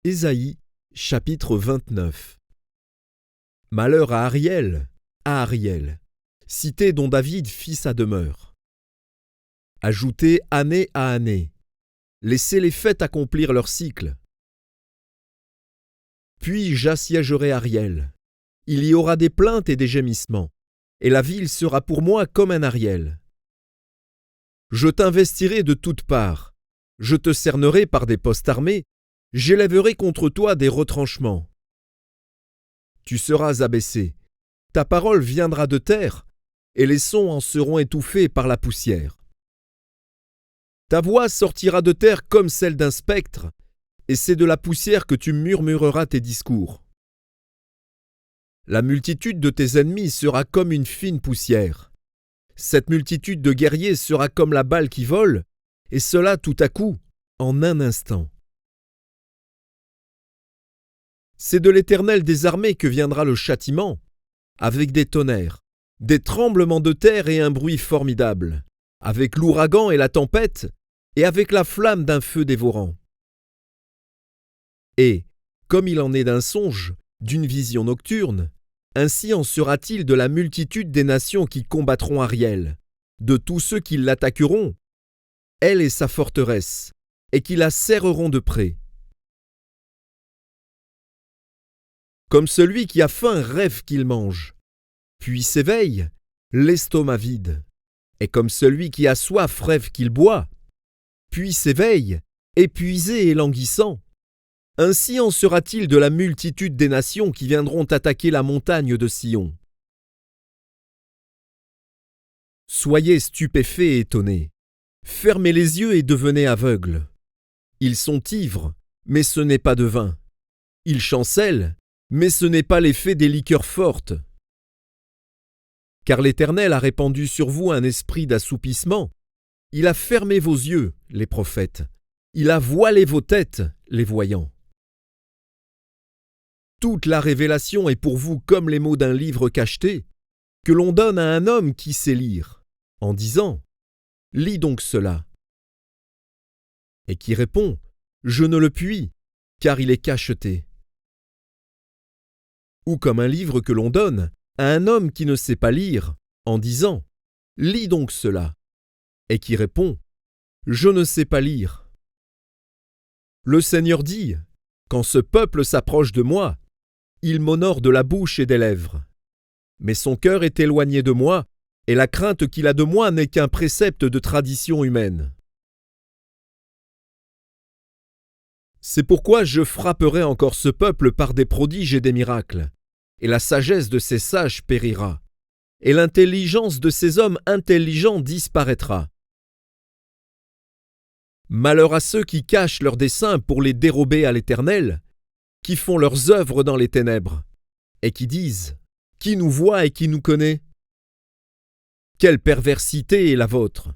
Ésaïe, chapitre 29. Malheur à Ariel, cité dont David fit sa demeure. Ajoutez année à année, laissez les fêtes accomplir leur cycle. Puis j'assiégerai Ariel, il y aura des plaintes et des gémissements, et la ville sera pour moi comme un Ariel. Je t'investirai de toutes parts, je te cernerai par des postes armés, j'élèverai contre toi des retranchements. Tu seras abaissé, ta parole viendra de terre, et les sons en seront étouffés par la poussière. Ta voix sortira de terre comme celle d'un spectre, et c'est de la poussière que tu murmureras tes discours. La multitude de tes ennemis sera comme une fine poussière. Cette multitude de guerriers sera comme la balle qui vole, et cela tout à coup, en un instant. C'est de l'Éternel des armées que viendra le châtiment, avec des tonnerres, des tremblements de terre et un bruit formidable, avec l'ouragan et la tempête, et avec la flamme d'un feu dévorant. Et, comme il en est d'un songe, d'une vision nocturne, ainsi en sera-t-il de la multitude des nations qui combattront Ariel, de tous ceux qui l'attaqueront, elle et sa forteresse, et qui la serreront de près. Comme celui qui a faim rêve qu'il mange, puis s'éveille, l'estomac vide, et comme celui qui a soif rêve qu'il boit, puis s'éveille, épuisé et languissant. Ainsi en sera-t-il de la multitude des nations qui viendront attaquer la montagne de Sion. Soyez stupéfaits et étonnés, fermez les yeux et devenez aveugles. Ils sont ivres, mais ce n'est pas de vin. Ils chancellent, mais ce n'est pas l'effet des liqueurs fortes. Car l'Éternel a répandu sur vous un esprit d'assoupissement. Il a fermé vos yeux, les prophètes. Il a voilé vos têtes, les voyants. Toute la révélation est pour vous comme les mots d'un livre cacheté, que l'on donne à un homme qui sait lire, en disant « Lis donc cela ». Et qui répond « Je ne le puis, car il est cacheté ». Ou comme un livre que l'on donne à un homme qui ne sait pas lire, en disant « Lis donc cela », et qui répond « Je ne sais pas lire ». Le Seigneur dit « Quand ce peuple s'approche de moi, il m'honore de la bouche et des lèvres. Mais son cœur est éloigné de moi, et la crainte qu'il a de moi n'est qu'un précepte de tradition humaine. C'est pourquoi je frapperai encore ce peuple par des prodiges et des miracles, et la sagesse de ses sages périra, et l'intelligence de ces hommes intelligents disparaîtra. Malheur à ceux qui cachent leurs desseins pour les dérober à l'Éternel, qui font leurs œuvres dans les ténèbres, et qui disent « Qui nous voit et qui nous connaît ?» Quelle perversité est la vôtre!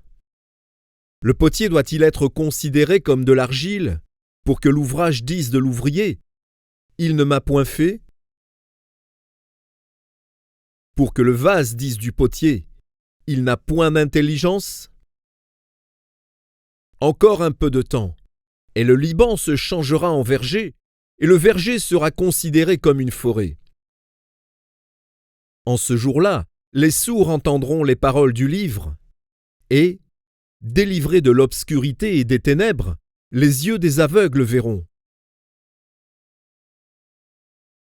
Le potier doit-il être considéré comme de l'argile, pour que l'ouvrage dise de l'ouvrier « Il ne m'a point fait » pour que le vase dise du potier « Il n'a point d'intelligence » Encore un peu de temps, et le Liban se changera en verger, et le verger sera considéré comme une forêt. En ce jour-là, les sourds entendront les paroles du livre, et, délivrés de l'obscurité et des ténèbres, les yeux des aveugles verront.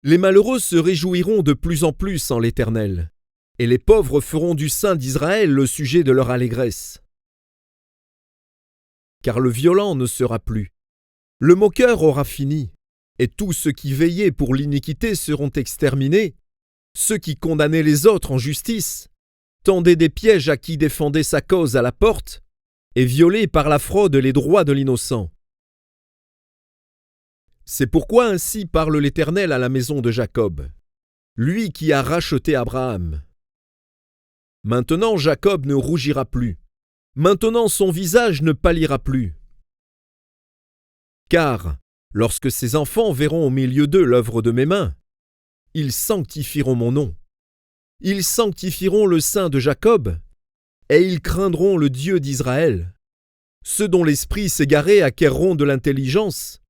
Les malheureux se réjouiront de plus en plus en l'Éternel, et les pauvres feront du sein d'Israël le sujet de leur allégresse. Car le violent ne sera plus, le moqueur aura fini, et tous ceux qui veillaient pour l'iniquité seront exterminés, ceux qui condamnaient les autres en justice, tendaient des pièges à qui défendait sa cause à la porte, et violaient par la fraude les droits de l'innocent. C'est pourquoi ainsi parle l'Éternel à la maison de Jacob, lui qui a racheté Abraham. Maintenant Jacob ne rougira plus, maintenant son visage ne pâlira plus. Car, lorsque ses enfants verront au milieu d'eux l'œuvre de mes mains, ils sanctifieront mon nom. Ils sanctifieront le Saint de Jacob, et ils craindront le Dieu d'Israël. Ceux dont l'esprit s'égarait acquerront de l'intelligence,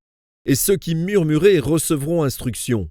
et ceux qui murmuraient recevront instruction.